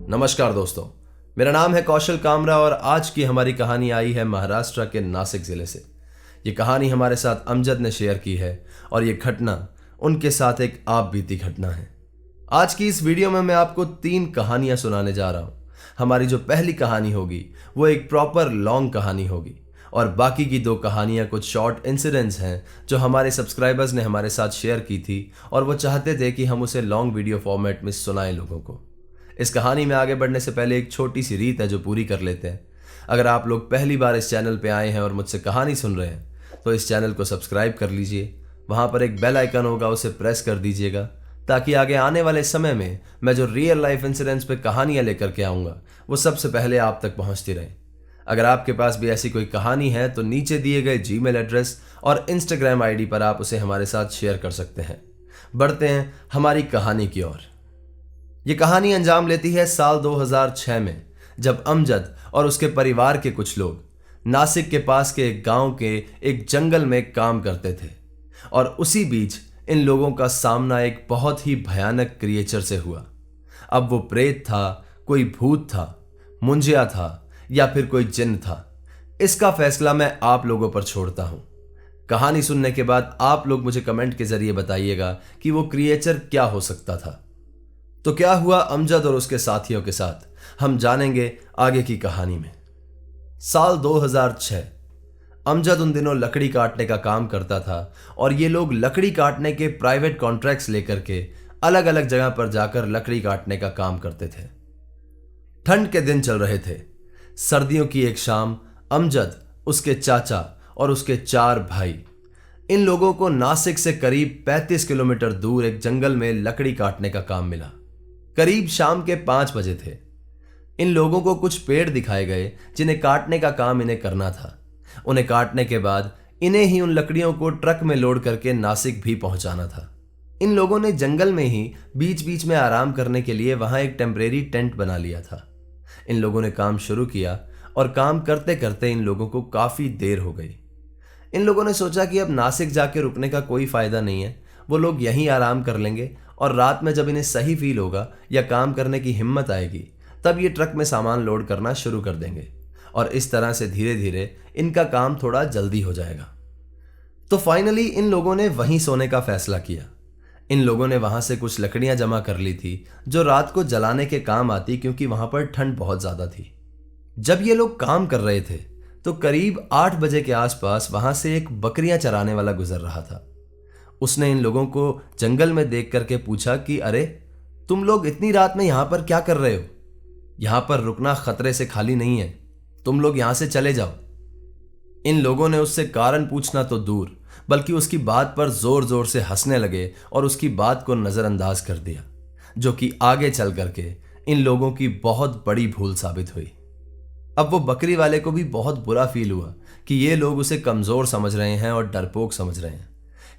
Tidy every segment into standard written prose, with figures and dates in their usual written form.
नमस्कार दोस्तों, मेरा नाम है कौशल कामरा और आज की हमारी कहानी आई है महाराष्ट्र के नासिक जिले से। ये कहानी हमारे साथ अमजद ने शेयर की है और ये घटना उनके साथ एक आप बीती घटना है। आज की इस वीडियो में मैं आपको 3 कहानियां सुनाने जा रहा हूं। हमारी जो पहली कहानी होगी वो एक प्रॉपर लॉन्ग कहानी होगी और बाकी की 2 कहानियां कुछ शॉर्ट इंसिडेंट्स हैं जो हमारे सब्सक्राइबर्स ने हमारे साथ शेयर की थी और वो चाहते थे कि हम उसे लॉन्ग वीडियो फॉर्मेट में सुनाएं लोगों को। इस कहानी में आगे बढ़ने से पहले एक छोटी सी रीत है जो पूरी कर लेते हैं। अगर आप लोग पहली बार इस चैनल पे आए हैं और मुझसे कहानी सुन रहे हैं तो इस चैनल को सब्सक्राइब कर लीजिए। वहां पर एक बेल आइकन होगा, उसे प्रेस कर दीजिएगा ताकि आगे आने वाले समय में मैं जो रियल लाइफ इंसिडेंट्स पे कहानियां लेकर के आऊँगा वो सबसे पहले आप तक पहुँचती रहे। अगर आपके पास भी ऐसी कोई कहानी है तो नीचे दिए गए जीमेल एड्रेस और इंस्टाग्राम आईडी पर आप उसे हमारे साथ शेयर कर सकते हैं। बढ़ते हैं हमारी कहानी की ओर। ये कहानी अंजाम लेती है साल 2006 में, जब अमजद और उसके परिवार के कुछ लोग नासिक के पास के एक गांव के एक जंगल में काम करते थे और उसी बीच इन लोगों का सामना एक बहुत ही भयानक क्रिएचर से हुआ। अब वो प्रेत था, कोई भूत था, मुंजिया था या फिर कोई जिन्न था, इसका फैसला मैं आप लोगों पर छोड़ता हूं। कहानी सुनने के बाद आप लोग मुझे कमेंट के जरिए बताइएगा कि वो क्रिएचर क्या हो सकता था। तो क्या हुआ अमजद और उसके साथियों के साथ, हम जानेंगे आगे की कहानी में। साल 2006। अमजद उन दिनों लकड़ी काटने का काम करता था और ये लोग लकड़ी काटने के प्राइवेट कॉन्ट्रैक्ट्स लेकर के अलग अलग जगह पर जाकर लकड़ी काटने का काम करते थे। ठंड के दिन चल रहे थे। सर्दियों की एक शाम अमजद, उसके चाचा और उसके 4 भाई, इन लोगों को नासिक से करीब 35 किलोमीटर दूर एक जंगल में लकड़ी काटने का काम मिला। करीब शाम के 5 बजे थे। इन लोगों को कुछ पेड़ दिखाए गए जिन्हें काटने का काम इन्हें करना था। उन्हें काटने के बाद इन्हें ही उन लकड़ियों को ट्रक में लोड करके नासिक भी पहुंचाना था। इन लोगों ने जंगल में ही बीच बीच में आराम करने के लिए वहां एक टेम्परेरी टेंट बना लिया था। इन लोगों ने काम शुरू किया और काम करते करते इन लोगों को काफी देर हो गई। इन लोगों ने सोचा कि अब नासिक जाके रुकने का कोई फायदा नहीं है, वो लोग यहीं आराम कर लेंगे और रात में जब इन्हें सही फील होगा या काम करने की हिम्मत आएगी तब ये ट्रक में सामान लोड करना शुरू कर देंगे और इस तरह से धीरे धीरे इनका काम थोड़ा जल्दी हो जाएगा। तो फाइनली इन लोगों ने वहीं सोने का फैसला किया। इन लोगों ने वहां से कुछ लकड़ियां जमा कर ली थी जो रात को जलाने के काम आती, क्योंकि वहां पर ठंड बहुत ज्यादा थी। जब ये लोग काम कर रहे थे तो करीब 8 बजे के आसपास वहां से एक बकरियां चराने वाला गुजर रहा था। उसने इन लोगों को जंगल में देख करके पूछा कि अरे, तुम लोग इतनी रात में यहां पर क्या कर रहे हो? यहां पर रुकना खतरे से खाली नहीं है, तुम लोग यहां से चले जाओ। इन लोगों ने उससे कारण पूछना तो दूर बल्कि उसकी बात पर जोर जोर से हंसने लगे और उसकी बात को नजरअंदाज कर दिया, जो कि आगे चल करके इन लोगों की बहुत बड़ी भूल साबित हुई। अब वो बकरी वाले को भी बहुत बुरा फील हुआ कि ये लोग उसे कमजोर समझ रहे हैं और डरपोक समझ रहे हैं।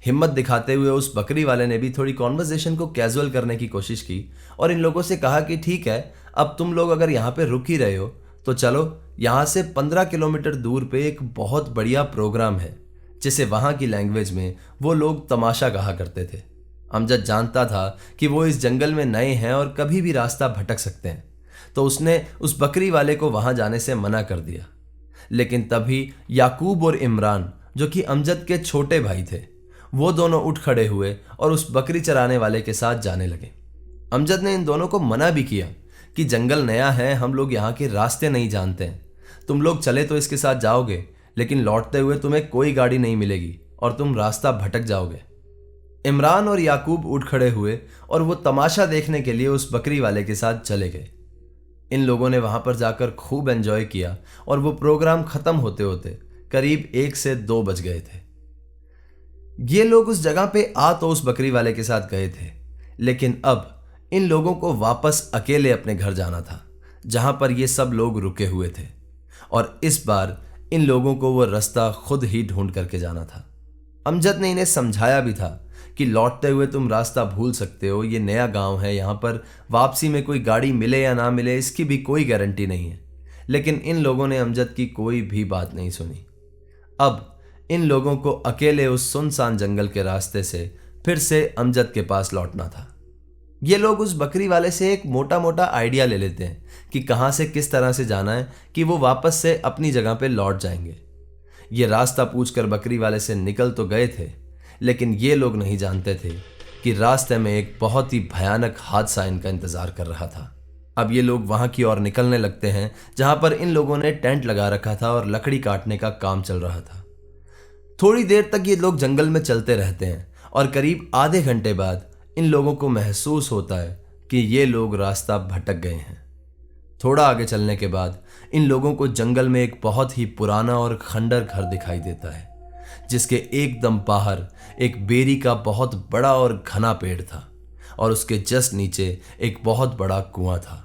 हिम्मत दिखाते हुए उस बकरी वाले ने भी थोड़ी कॉन्वर्सेशन को कैजुअल करने की कोशिश की और इन लोगों से कहा कि ठीक है, अब तुम लोग अगर यहाँ पे रुक ही रहे हो तो चलो, यहाँ से 15 किलोमीटर दूर पे एक बहुत बढ़िया प्रोग्राम है जिसे वहाँ की लैंग्वेज में वो लोग तमाशा कहा करते थे। अमजद जानता था कि वो इस जंगल में नए हैं और कभी भी रास्ता भटक सकते हैं, तो उसने उस बकरी वाले को वहां जाने से मना कर दिया। लेकिन तभी याकूब और इमरान, जो कि अमजद के छोटे भाई थे, वो दोनों उठ खड़े हुए और उस बकरी चराने वाले के साथ जाने लगे। अमजद ने इन दोनों को मना भी किया कि जंगल नया है, हम लोग यहाँ के रास्ते नहीं जानते हैं, तुम लोग चले तो इसके साथ जाओगे लेकिन लौटते हुए तुम्हें कोई गाड़ी नहीं मिलेगी और तुम रास्ता भटक जाओगे। इमरान और याकूब उठ खड़े हुए और वो तमाशा देखने के लिए उस बकरी वाले के साथ चले गए। इन लोगों ने वहां पर जाकर खूब एंजॉय किया और वो प्रोग्राम खत्म होते होते करीब 1 से 2 बज गए थे। ये लोग उस जगह पे आ तो उस बकरी वाले के साथ गए थे, लेकिन अब इन लोगों को वापस अकेले अपने घर जाना था जहां पर ये सब लोग रुके हुए थे, और इस बार इन लोगों को वो रास्ता खुद ही ढूंढ करके जाना था। अमजद ने इन्हें समझाया भी था कि लौटते हुए तुम रास्ता भूल सकते हो, ये नया गांव है, यहाँ पर वापसी में कोई गाड़ी मिले या ना मिले इसकी भी कोई गारंटी नहीं है। लेकिन इन लोगों ने अमजद की कोई भी बात नहीं सुनी। अब इन लोगों को अकेले उस सुनसान जंगल के रास्ते से फिर से अमजद के पास लौटना था। ये लोग उस बकरी वाले से एक मोटा मोटा आइडिया ले लेते हैं कि कहां से किस तरह से जाना है कि वो वापस से अपनी जगह पे लौट जाएंगे। ये रास्ता पूछकर बकरी वाले से निकल तो गए थे, लेकिन ये लोग नहीं जानते थे कि रास्ते में एक बहुत ही भयानक हादसा इनका इंतजार कर रहा था। अब ये लोग वहां की ओर निकलने लगते हैं जहां पर इन लोगों ने टेंट लगा रखा था और लकड़ी काटने का काम चल रहा था। थोड़ी देर तक ये लोग जंगल में चलते रहते हैं और करीब आधे घंटे बाद इन लोगों को महसूस होता है कि ये लोग रास्ता भटक गए हैं। थोड़ा आगे चलने के बाद इन लोगों को जंगल में एक बहुत ही पुराना और खंडर घर दिखाई देता है, जिसके एकदम बाहर एक बेरी का बहुत बड़ा और घना पेड़ था और उसके जस्ट नीचे एक बहुत बड़ा कुआं था।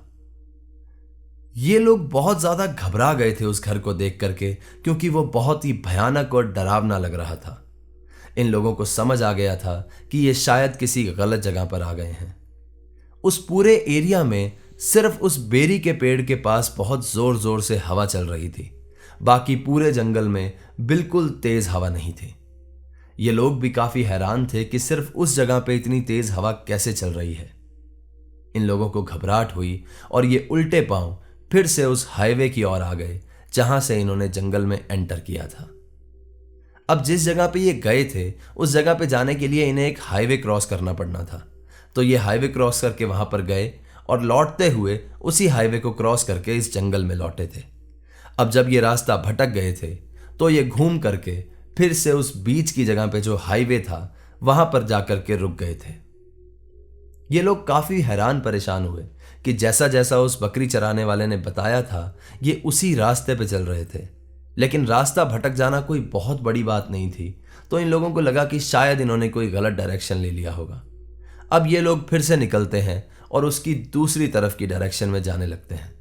ये लोग बहुत ज्यादा घबरा गए थे उस घर को देख करके, क्योंकि वो बहुत ही भयानक और डरावना लग रहा था। इन लोगों को समझ आ गया था कि ये शायद किसी गलत जगह पर आ गए हैं। उस पूरे एरिया में सिर्फ उस बेरी के पेड़ के पास बहुत जोर जोर से हवा चल रही थी, बाकी पूरे जंगल में बिल्कुल तेज हवा नहीं थी। ये लोग भी काफी हैरान थे कि सिर्फ उस जगह पे इतनी तेज हवा कैसे चल रही है। इन लोगों को घबराहट हुई और ये उल्टे पांव फिर से उस हाईवे की ओर आ गए जहां से इन्होंने जंगल में एंटर किया था। अब जिस जगह पे ये गए थे उस जगह पे जाने के लिए इन्हें एक हाईवे क्रॉस करना पड़ना था, तो ये हाईवे क्रॉस करके वहां पर गए और लौटते हुए उसी हाईवे को क्रॉस करके इस जंगल में लौटे थे। अब जब ये रास्ता भटक गए थे तो ये घूम करके फिर से उस बीच की जगह पे जो हाईवे था वहां पर जाकर के रुक गए थे। ये लोग काफी हैरान परेशान हुए कि जैसा जैसा उस बकरी चराने वाले ने बताया था ये उसी रास्ते पे चल रहे थे, लेकिन रास्ता भटक जाना कोई बहुत बड़ी बात नहीं थी। तो इन लोगों को लगा कि शायद इन्होंने कोई गलत डायरेक्शन ले लिया होगा। अब ये लोग फिर से निकलते हैं और उसकी दूसरी तरफ की डायरेक्शन में जाने लगते हैं।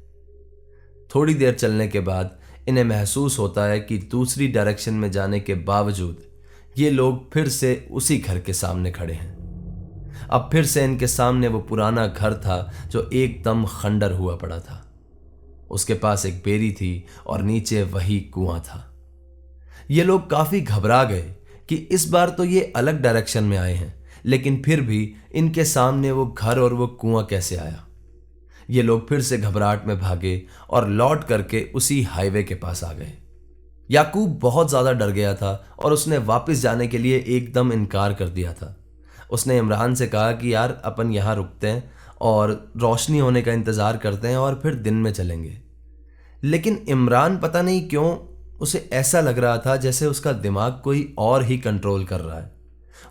थोड़ी देर चलने के बाद इन्हें महसूस होता है कि दूसरी डायरेक्शन में जाने के बावजूद ये लोग फिर से उसी घर के सामने खड़े हैं। अब फिर से इनके सामने वो पुराना घर था जो एकदम खंडर हुआ पड़ा था। उसके पास एक बेरी थी और नीचे वही कुआं था। ये लोग काफी घबरा गए कि इस बार तो ये अलग डायरेक्शन में आए हैं, लेकिन फिर भी इनके सामने वो घर और वो कुआं कैसे आया। ये लोग फिर से घबराहट में भागे और लौट करके उसी हाईवे के पास आ गए। याकूब बहुत ज्यादा डर गया था और उसने वापस जाने के लिए एकदम इनकार कर दिया था। उसने इमरान से कहा कि यार अपन यहाँ रुकते हैं और रोशनी होने का इंतजार करते हैं और फिर दिन में चलेंगे। लेकिन इमरान पता नहीं क्यों उसे ऐसा लग रहा था जैसे उसका दिमाग कोई और ही कंट्रोल कर रहा है।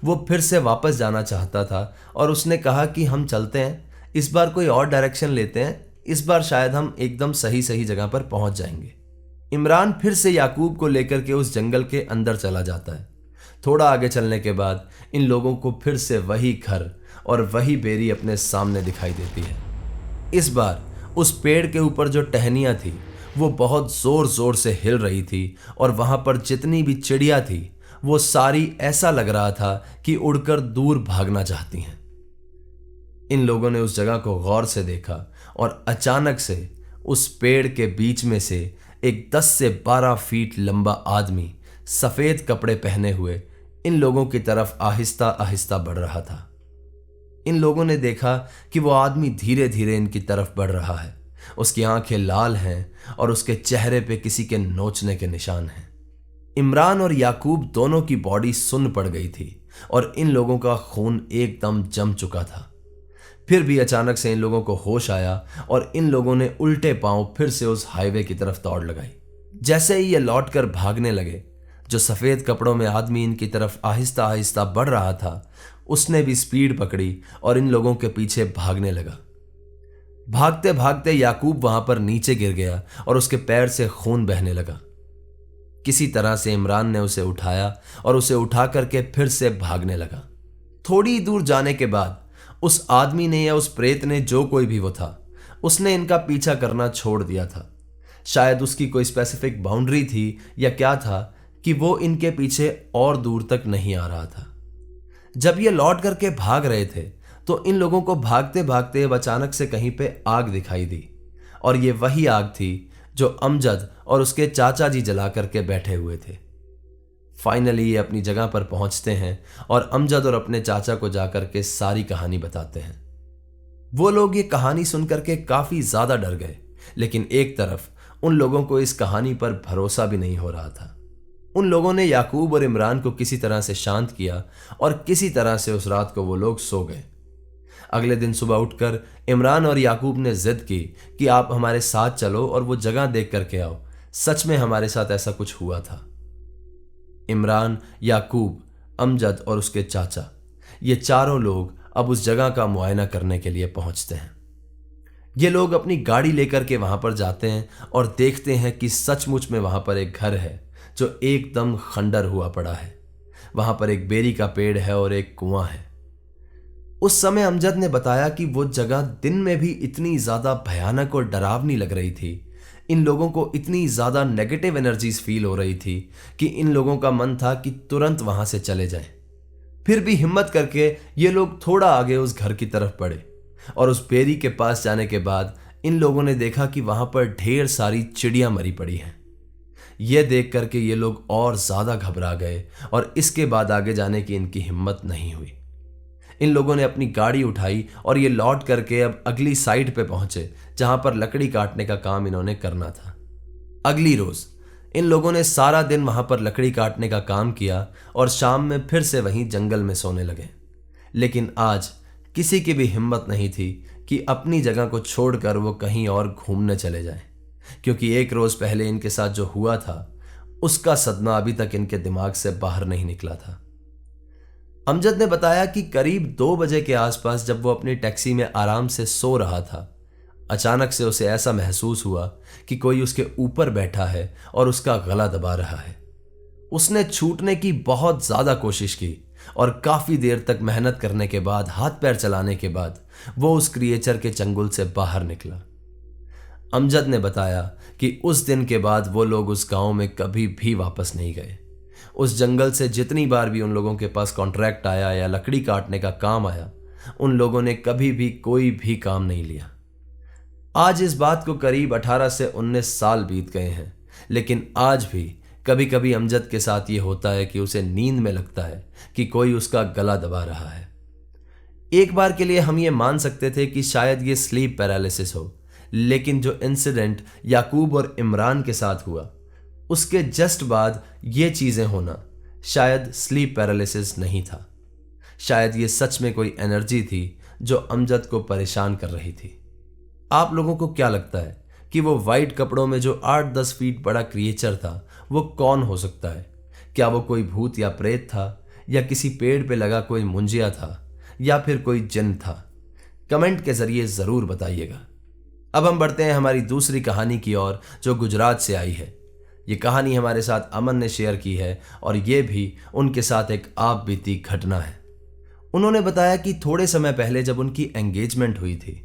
वो फिर से वापस जाना चाहता था और उसने कहा कि हम चलते हैं, इस बार कोई और डायरेक्शन लेते हैं, इस बार शायद हम एकदम सही सही जगह पर पहुंच जाएंगे। इमरान फिर से याकूब को लेकर के उस जंगल के अंदर चला जाता है। थोड़ा आगे चलने के बाद इन लोगों को फिर से वही घर और वही बेरी अपने सामने दिखाई देती है। इस बार उस पेड़ के ऊपर जो टहनियां थी वो बहुत जोर जोर से हिल रही थी और वहां पर जितनी भी चिड़िया थी वो सारी ऐसा लग रहा था कि उड़कर दूर भागना चाहती हैं। इन लोगों ने उस जगह को गौर से देखा और अचानक से उस पेड़ के बीच में से एक 10 से 12 फीट लंबा आदमी सफेद कपड़े पहने हुए इन लोगों की तरफ आहिस्ता आहिस्ता बढ़ रहा था। इन लोगों ने देखा कि वो आदमी धीरे धीरे इनकी तरफ बढ़ रहा है। उसकी आंखें लाल हैं और उसके चेहरे पे किसी के नोचने के निशान हैं। इमरान और याकूब दोनों की बॉडी सुन्न पड़ गई थी और इन लोगों का खून एकदम जम चुका था। फिर भी अचानक से इन लोगों को होश आया और इन लोगों ने उल्टे पांव फिर से उस हाईवे की तरफ दौड़ लगाई। जैसे ही ये लौटकर भागने लगे, जो सफेद कपड़ों में आदमी इनकी तरफ आहिस्ता आहिस्ता बढ़ रहा था उसने भी स्पीड पकड़ी और इन लोगों के पीछे भागने लगा। भागते भागते याकूब वहां पर नीचे गिर गया और उसके पैर से खून बहने लगा। किसी तरह से इमरान ने उसे उठाया और उसे उठा करके फिर से भागने लगा। थोड़ी दूर जाने के बाद उस आदमी ने या उस प्रेत ने, जो कोई भी वो था, उसने इनका पीछा करना छोड़ दिया था। शायद उसकी कोई स्पेसिफिक बाउंड्री थी या क्या था कि वो इनके पीछे और दूर तक नहीं आ रहा था। जब ये लौट करके भाग रहे थे तो इन लोगों को भागते भागते अचानक से कहीं पे आग दिखाई दी और ये वही आग थी जो अमजद और उसके चाचा जी जला करके बैठे हुए थे। फाइनली ये अपनी जगह पर पहुंचते हैं और अमजद और अपने चाचा को जाकर के सारी कहानी बताते हैं। वो लोग ये कहानी सुनकर के काफी ज्यादा डर गए, लेकिन एक तरफ उन लोगों को इस कहानी पर भरोसा भी नहीं हो रहा था। उन लोगों ने याकूब और इमरान को किसी तरह से शांत किया और किसी तरह से उस रात को वो लोग सो गए। अगले दिन सुबह उठकर इमरान और याकूब ने जिद की कि आप हमारे साथ चलो और वो जगह देख करके आओ, सच में हमारे साथ ऐसा कुछ हुआ था। इमरान, याकूब, अमजद और उसके चाचा, ये चारों लोग अब उस जगह का मुआयना करने के लिए पहुंचते हैं। ये लोग अपनी गाड़ी लेकर के वहां पर जाते हैं और देखते हैं कि सचमुच में वहां पर एक घर है जो एकदम खंडर हुआ पड़ा है। वहां पर एक बेरी का पेड़ है और एक कुआं है। उस समय अमजद ने बताया कि वो जगह दिन में भी इतनी ज्यादा भयानक और डरावनी लग रही थी, इन लोगों को इतनी ज्यादा नेगेटिव एनर्जीज फील हो रही थी कि इन लोगों का मन था कि तुरंत वहां से चले जाएं। फिर भी हिम्मत करके ये लोग थोड़ा आगे उस घर की तरफ बढ़े और उस बेरी के पास जाने के बाद इन लोगों ने देखा कि वहां पर ढेर सारी चिड़ियां मरी पड़ी हैं। यह देख करके ये लोग और ज्यादा घबरा गए और इसके बाद आगे जाने की इनकी हिम्मत नहीं हुई। इन लोगों ने अपनी गाड़ी उठाई और ये लौट करके अब अगली साइड पे पहुंचे जहां पर लकड़ी काटने का काम इन्होंने करना था। अगली रोज इन लोगों ने सारा दिन वहां पर लकड़ी काटने का काम किया और शाम में फिर से वहीं जंगल में सोने लगे। लेकिन आज किसी की भी हिम्मत नहीं थी कि अपनी जगह को छोड़कर वो कहीं और घूमने चले जाएं, क्योंकि एक रोज पहले इनके साथ जो हुआ था उसका सदमा अभी तक इनके दिमाग से बाहर नहीं निकला था। अमजद ने बताया कि करीब 2 बजे के आसपास जब वो अपनी टैक्सी में आराम से सो रहा था, अचानक से उसे ऐसा महसूस हुआ कि कोई उसके ऊपर बैठा है और उसका गला दबा रहा है। उसने छूटने की बहुत ज्यादा कोशिश की और काफी देर तक मेहनत करने के बाद, हाथ पैर चलाने के बाद वो उस क्रिएचर के चंगुल से बाहर निकला। अमजद ने बताया कि उस दिन के बाद वो लोग उस गांव में कभी भी वापस नहीं गए। उस जंगल से जितनी बार भी उन लोगों के पास कॉन्ट्रैक्ट आया या लकड़ी काटने का काम आया, उन लोगों ने कभी भी कोई भी काम नहीं लिया। आज इस बात को करीब 18 से 19 साल बीत गए हैं, लेकिन आज भी कभी कभी अमजद के साथ ये होता है कि उसे नींद में लगता है कि कोई उसका गला दबा रहा है। एक बार के लिए हम ये मान सकते थे कि शायद ये स्लीप पैरालिसिस हो, लेकिन जो इंसिडेंट याकूब और इमरान के साथ हुआ उसके जस्ट बाद ये चीजें होना शायद स्लीप पैरालिसिस नहीं था। शायद ये सच में कोई एनर्जी थी जो अमजद को परेशान कर रही थी। आप लोगों को क्या लगता है कि वो वाइट कपड़ों में जो 8-10 फीट बड़ा क्रिएचर था वो कौन हो सकता है? क्या वो कोई भूत या प्रेत था, या किसी पेड़ पे लगा कोई मुंजिया था, या फिर कोई जिन्न था? कमेंट के जरिए जरूर बताइएगा। अब हम बढ़ते हैं हमारी दूसरी कहानी की ओर जो गुजरात से आई है। ये कहानी हमारे साथ अमन ने शेयर की है और ये भी उनके साथ एक आप बीती घटना है। उन्होंने बताया कि थोड़े समय पहले जब उनकी एंगेजमेंट हुई थी,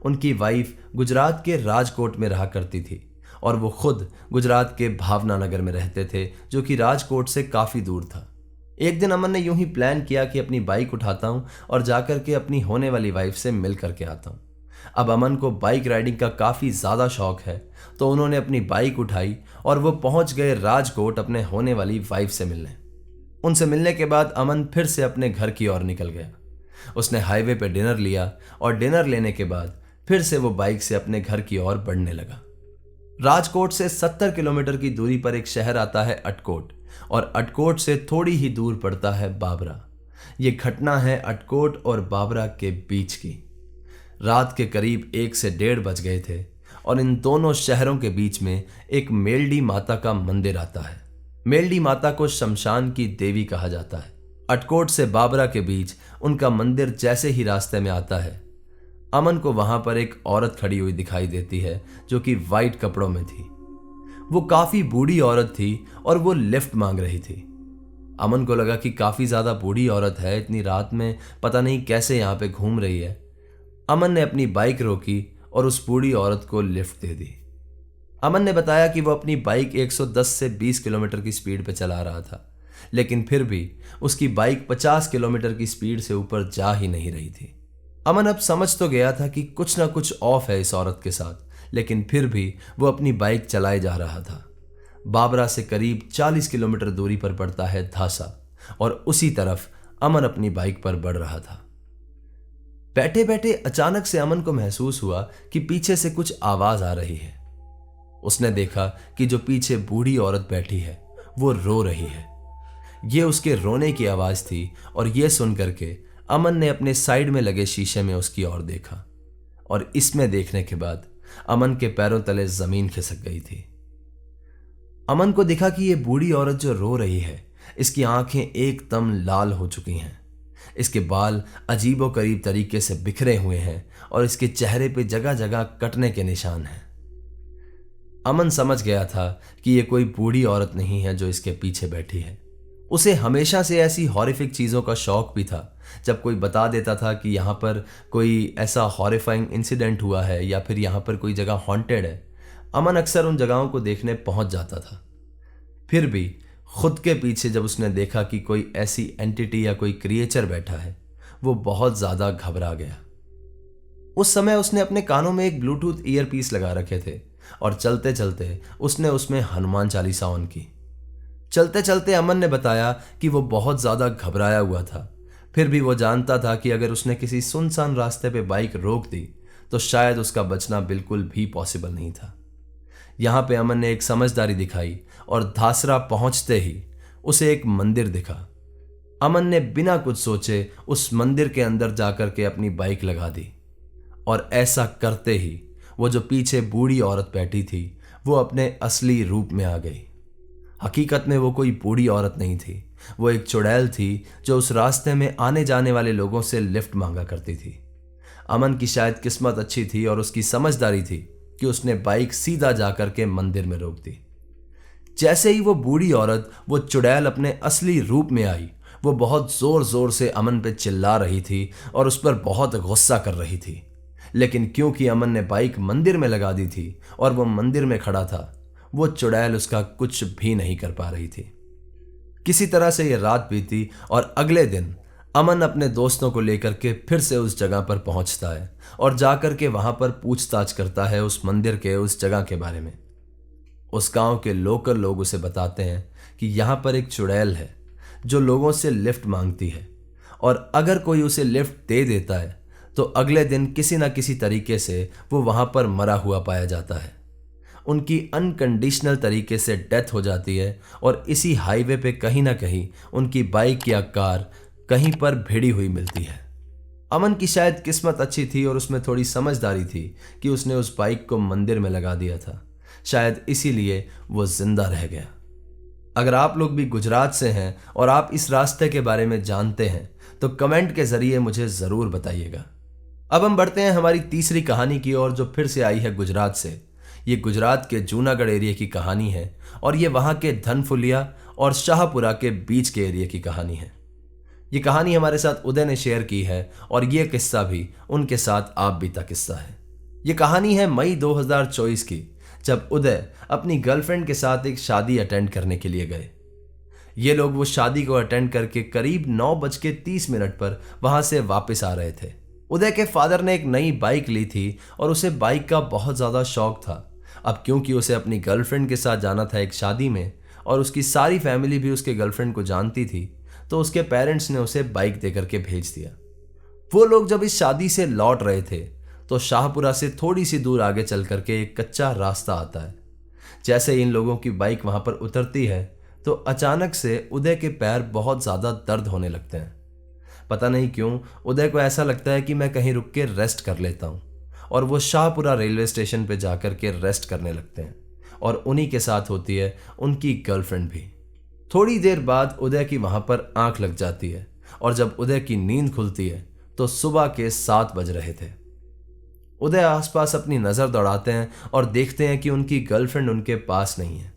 उनकी वाइफ गुजरात के राजकोट में रहा करती थी और वो खुद गुजरात के भावना नगर में रहते थे, जो कि राजकोट से काफी दूर था। एक दिन अमन ने यूं ही प्लान किया कि अपनी बाइक उठाता हूं और जाकर के अपनी होने वाली वाइफ से मिल करके आता हूं। अब अमन को बाइक राइडिंग का काफी ज्यादा शौक है, तो उन्होंने अपनी बाइक उठाई और वो पहुंच गए राजकोट अपने होने वाली वाइफ से मिलने। उनसे मिलने के बाद अमन फिर से अपने घर की ओर निकल गया। उसने हाईवे पे डिनर लिया और डिनर लेने के बाद फिर से वो बाइक से अपने घर की ओर बढ़ने लगा। राजकोट से 70 किलोमीटर की दूरी पर एक शहर आता है अटकोट, और अटकोट से थोड़ी ही दूर पड़ता है बाबरा। ये घटना है अटकोट और बाबरा के बीच की। रात के करीब 1 से 1:30 बज गए थे और इन दोनों शहरों के बीच में एक मेलडी माता का मंदिर आता है। मेलडी माता को शमशान की देवी कहा जाता है। अटकोट से बाबरा के बीच उनका मंदिर जैसे ही रास्ते में आता है, अमन को वहां पर एक औरत खड़ी हुई दिखाई देती है जो कि वाइट कपड़ों में थी। वो काफी बूढ़ी औरत थी और वो लिफ्ट मांग रही थी। अमन को लगा कि काफी ज्यादा बूढ़ी औरत है, इतनी रात में पता नहीं कैसे यहां पे घूम रही है। अमन ने अपनी बाइक रोकी और उस बूढ़ी औरत को लिफ्ट दे दी। अमन ने बताया कि वो अपनी बाइक 110 से 20 किलोमीटर की स्पीड पे चला रहा था, लेकिन फिर भी उसकी बाइक 50 किलोमीटर की स्पीड से ऊपर जा ही नहीं रही थी। अमन अब समझ तो गया था कि कुछ ना कुछ ऑफ है इस औरत के साथ, लेकिन फिर भी वो अपनी बाइक चलाए जा रहा था। बाबरा से करीब 40 किलोमीटर दूरी पर पड़ता है धासा, और उसी तरफ अमन अपनी बाइक पर बढ़ रहा था। बैठे बैठे अचानक से अमन को महसूस हुआ कि पीछे से कुछ आवाज आ रही है। उसने देखा कि जो पीछे बूढ़ी औरत बैठी है वो रो रही है। ये उसके रोने की आवाज थी और यह सुन करके अमन ने अपने साइड में लगे शीशे में उसकी ओर देखा और इसमें देखने के बाद अमन के पैरों तले जमीन खिसक गई थी। अमन को दिखा कि यह बूढ़ी औरत जो रो रही है इसकी आंखें एकदम लाल हो चुकी हैं, इसके बाल अजीबोगरीब तरीके से बिखरे हुए हैं और इसके चेहरे पे जगह जगह कटने के निशान हैं। अमन समझ गया था कि यह कोई बूढ़ी औरत नहीं है जो इसके पीछे बैठी है। उसे हमेशा से ऐसी हॉरिफिक चीज़ों का शौक भी था। जब कोई बता देता था कि यहाँ पर कोई ऐसा हॉरिफाइंग इंसिडेंट हुआ है या फिर यहाँ पर कोई जगह हॉन्टेड है, अमन अक्सर उन जगहों को देखने पहुंच जाता था। फिर भी खुद के पीछे जब उसने देखा कि कोई ऐसी एंटिटी या कोई क्रिएचर बैठा है, वो बहुत ज़्यादा घबरा गया। उस समय उसने अपने कानों में एक ब्लूटूथ ईयरपीस लगा रखे थे और चलते चलते उसने उसमें हनुमान चालीसा ऑन की। चलते चलते अमन ने बताया कि वो बहुत ज़्यादा घबराया हुआ था। फिर भी वो जानता था कि अगर उसने किसी सुनसान रास्ते पे बाइक रोक दी तो शायद उसका बचना बिल्कुल भी पॉसिबल नहीं था। यहाँ पे अमन ने एक समझदारी दिखाई और धासरा पहुंचते ही उसे एक मंदिर दिखा। अमन ने बिना कुछ सोचे उस मंदिर के अंदर जाकर के अपनी बाइक लगा दी और ऐसा करते ही वो जो पीछे बूढ़ी औरत बैठी थी वो अपने असली रूप में आ गई। हकीकत में वो कोई बूढ़ी औरत नहीं थी, वो एक चुड़ैल थी जो उस रास्ते में आने जाने वाले लोगों से लिफ्ट मांगा करती थी। अमन की शायद किस्मत अच्छी थी और उसकी समझदारी थी कि उसने बाइक सीधा जाकर के मंदिर में रोक दी। जैसे ही वो बूढ़ी औरत, वो चुड़ैल अपने असली रूप में आई, वो बहुत जोर जोर से अमन पे चिल्ला रही थी और उस पर बहुत गुस्सा कर रही थी। लेकिन क्योंकि अमन ने बाइक मंदिर में लगा दी थी और वो मंदिर में खड़ा था, वो चुड़ैल उसका कुछ भी नहीं कर पा रही थी। किसी तरह से ये रात बीती और अगले दिन अमन अपने दोस्तों को लेकर के फिर से उस जगह पर पहुंचता है और जाकर के वहां पर पूछताछ करता है उस मंदिर के, उस जगह के बारे में। उस गांव के लोकल लोग उसे बताते हैं कि यहां पर एक चुड़ैल है जो लोगों से लिफ्ट मांगती है और अगर कोई उसे लिफ्ट दे देता है तो अगले दिन किसी ना किसी तरीके से वो वहां पर मरा हुआ पाया जाता है। उनकी अनकंडीशनल तरीके से डेथ हो जाती है और इसी हाईवे पे कहीं ना कहीं उनकी बाइक या कार कहीं पर भिड़ी हुई मिलती है। अमन की शायद किस्मत अच्छी थी और उसमें थोड़ी समझदारी थी कि उसने उस बाइक को मंदिर में लगा दिया था, शायद इसीलिए वो जिंदा रह गया। अगर आप लोग भी गुजरात से हैं और आप इस रास्ते के बारे में जानते हैं तो कमेंट के जरिए मुझे ज़रूर बताइएगा। अब हम बढ़ते हैं हमारी तीसरी कहानी की ओर, जो फिर से आई है गुजरात से। ये गुजरात के जूनागढ़ एरिया की कहानी है और ये वहाँ के धनफुलिया और शाहपुरा के बीच के एरिया की कहानी है। ये कहानी हमारे साथ उदय ने शेयर की है और ये किस्सा भी उनके साथ आप बीता किस्सा है। ये कहानी है मई 2024 की, जब उदय अपनी गर्लफ्रेंड के साथ एक शादी अटेंड करने के लिए गए। ये लोग वो शादी को अटेंड करके करीब 9:30 पर वहां से वापस आ रहे थे। उदय के फादर ने एक नई बाइक ली थी और उसे बाइक का बहुत ज़्यादा शौक था। अब क्योंकि उसे अपनी गर्लफ्रेंड के साथ जाना था एक शादी में और उसकी सारी फैमिली भी उसके गर्लफ्रेंड को जानती थी, तो उसके पेरेंट्स ने उसे बाइक दे करके भेज दिया। वो लोग जब इस शादी से लौट रहे थे तो शाहपुरा से थोड़ी सी दूर आगे चल करके एक कच्चा रास्ता आता है। जैसे ही इन लोगों की बाइक वहां पर उतरती है तो अचानक से उदय के पैर बहुत ज़्यादा दर्द होने लगते हैं। पता नहीं क्यों उदय को ऐसा लगता है कि मैं कहीं रुक के रेस्ट कर लेता हूँ, और वो शाहपुरा रेलवे स्टेशन पे जाकर के रेस्ट करने लगते हैं और उन्हीं के साथ होती है उनकी गर्लफ्रेंड भी। थोड़ी देर बाद उदय की वहां पर आंख लग जाती है और जब उदय की नींद खुलती है तो सुबह के 7 बज रहे थे। उदय आसपास अपनी नज़र दौड़ाते हैं और देखते हैं कि उनकी गर्लफ्रेंड उनके पास नहीं है।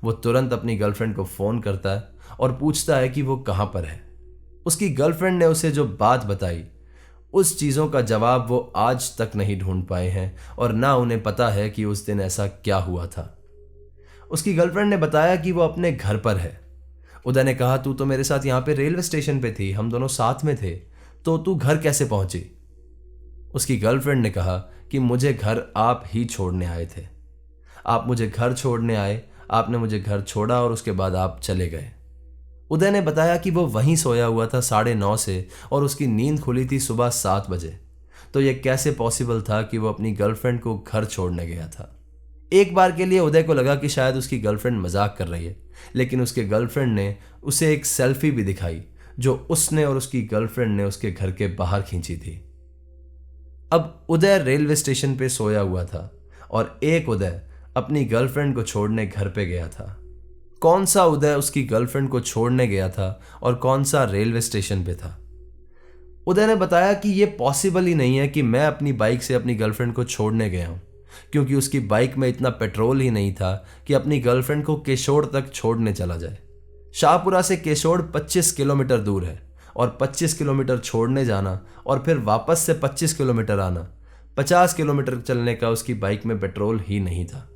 वो तुरंत अपनी गर्लफ्रेंड को फ़ोन करता है और पूछता है कि वो कहाँ पर है। उसकी गर्लफ्रेंड ने उसे जो बात बताई, उस चीज़ों का जवाब वो आज तक नहीं ढूंढ पाए हैं और ना उन्हें पता है कि उस दिन ऐसा क्या हुआ था। उसकी गर्लफ्रेंड ने बताया कि वो अपने घर पर है। उदय ने कहा, तू तो मेरे साथ यहाँ पे रेलवे स्टेशन पे थी, हम दोनों साथ में थे, तो तू घर कैसे पहुंची? उसकी गर्लफ्रेंड ने कहा कि मुझे घर आप ही छोड़ने आए थे। आप मुझे घर छोड़ने आए, आपने मुझे घर छोड़ा और उसके बाद आप चले गए। उदय ने बताया कि वो वहीं सोया हुआ था 9:30 से और उसकी नींद खुली थी सुबह 7 बजे। तो ये कैसे पॉसिबल था कि वो अपनी गर्लफ्रेंड को घर छोड़ने गया था। एक बार के लिए उदय को लगा कि शायद उसकी गर्लफ्रेंड मजाक कर रही है, लेकिन उसके गर्लफ्रेंड ने उसे एक सेल्फी भी दिखाई जो उसने और उसकी गर्लफ्रेंड ने उसके घर के बाहर खींची थी। अब उदय रेलवे स्टेशन पे सोया हुआ था और एक उदय अपनी गर्लफ्रेंड को छोड़ने घर पे गया था। कौन सा उदय उसकी गर्लफ्रेंड को छोड़ने गया था और कौन सा रेलवे स्टेशन पे था? उदय ने बताया कि यह पॉसिबल ही नहीं है कि मैं अपनी बाइक से अपनी गर्लफ्रेंड को छोड़ने गया हूं, क्योंकि उसकी बाइक में इतना पेट्रोल ही नहीं था कि अपनी गर्लफ्रेंड को केशोड़ तक छोड़ने चला जाए। शाहपुरा से केशोड़ 25 किलोमीटर दूर है और 25 किलोमीटर छोड़ने जाना और फिर वापस से 25 किलोमीटर आना, 50 किलोमीटर चलने का उसकी बाइक में पेट्रोल ही नहीं था।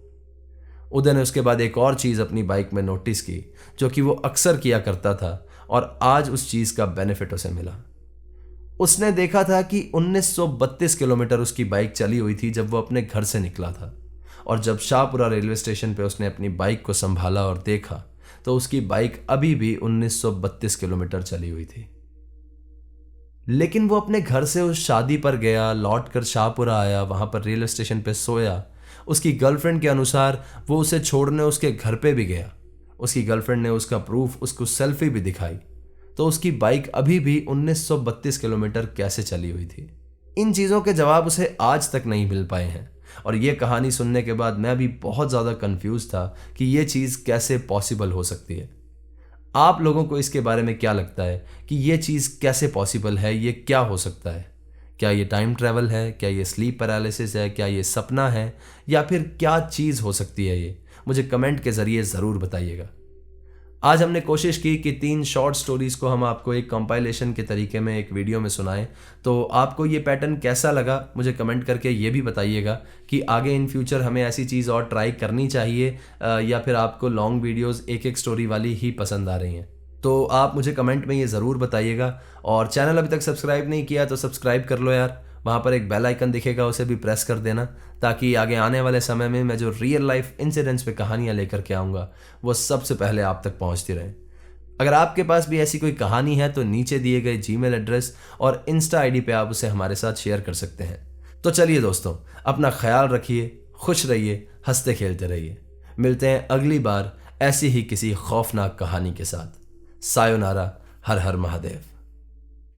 उदय ने उसके बाद एक और चीज़ अपनी बाइक में नोटिस की जो कि वो अक्सर किया करता था और आज उस चीज़ का बेनिफिट उसे मिला। उसने देखा था कि 1932 किलोमीटर उसकी बाइक चली हुई थी जब वो अपने घर से निकला था, और जब शाहपुरा रेलवे स्टेशन पे उसने अपनी बाइक को संभाला और देखा तो उसकी बाइक अभी भी 1932 किलोमीटर चली हुई थी। लेकिन वो अपने घर से उस शादी पर गया, लौटकर शाहपुरा आया, वहां पर रेलवे स्टेशन पे सोया। उसकी गर्लफ्रेंड के अनुसार वो उसे छोड़ने उसके घर पे भी गया। उसकी गर्लफ्रेंड ने उसका प्रूफ, उसको सेल्फी भी दिखाई, तो उसकी बाइक अभी भी 1932 किलोमीटर कैसे चली हुई थी? इन चीज़ों के जवाब उसे आज तक नहीं मिल पाए हैं, और ये कहानी सुनने के बाद मैं भी बहुत ज़्यादा कंफ्यूज था कि ये चीज़ कैसे पॉसिबल हो सकती है। आप लोगों को इसके बारे में क्या लगता है कि ये चीज़ कैसे पॉसिबल है? ये क्या हो सकता है? क्या ये टाइम ट्रैवल है? क्या ये स्लीप पैरालिसिस है? क्या ये सपना है? या फिर क्या चीज़ हो सकती है ये? मुझे कमेंट के ज़रिए ज़रूर बताइएगा। आज हमने कोशिश की कि 3 शॉर्ट स्टोरीज़ को हम आपको एक कंपाइलेशन के तरीके में एक वीडियो में सुनाएं। तो आपको ये पैटर्न कैसा लगा मुझे कमेंट करके ये भी बताइएगा कि आगे इन फ्यूचर हमें ऐसी चीज़ और ट्राई करनी चाहिए या फिर आपको लॉन्ग वीडियोस एक एक स्टोरी वाली ही पसंद आ रही हैं। तो आप मुझे कमेंट में ये ज़रूर बताइएगा, और चैनल अभी तक सब्सक्राइब नहीं किया तो सब्सक्राइब कर लो यार। वहाँ पर एक बेल आइकन दिखेगा, उसे भी प्रेस कर देना, ताकि आगे आने वाले समय में मैं जो रियल लाइफ इंसिडेंट्स पे कहानियाँ लेकर के आऊँगा वो सबसे पहले आप तक पहुँचती रहें। अगर आपके पास भी ऐसी कोई कहानी है तो नीचे दिए गए जीमेल एड्रेस और इंस्टा आईडी पे आप उसे हमारे साथ शेयर कर सकते हैं। तो चलिए दोस्तों, अपना ख्याल रखिए, खुश रहिए, हंसते खेलते रहिए। मिलते हैं अगली बार ऐसी ही किसी खौफनाक कहानी के साथ। सायोनारा। हर हर महादेव।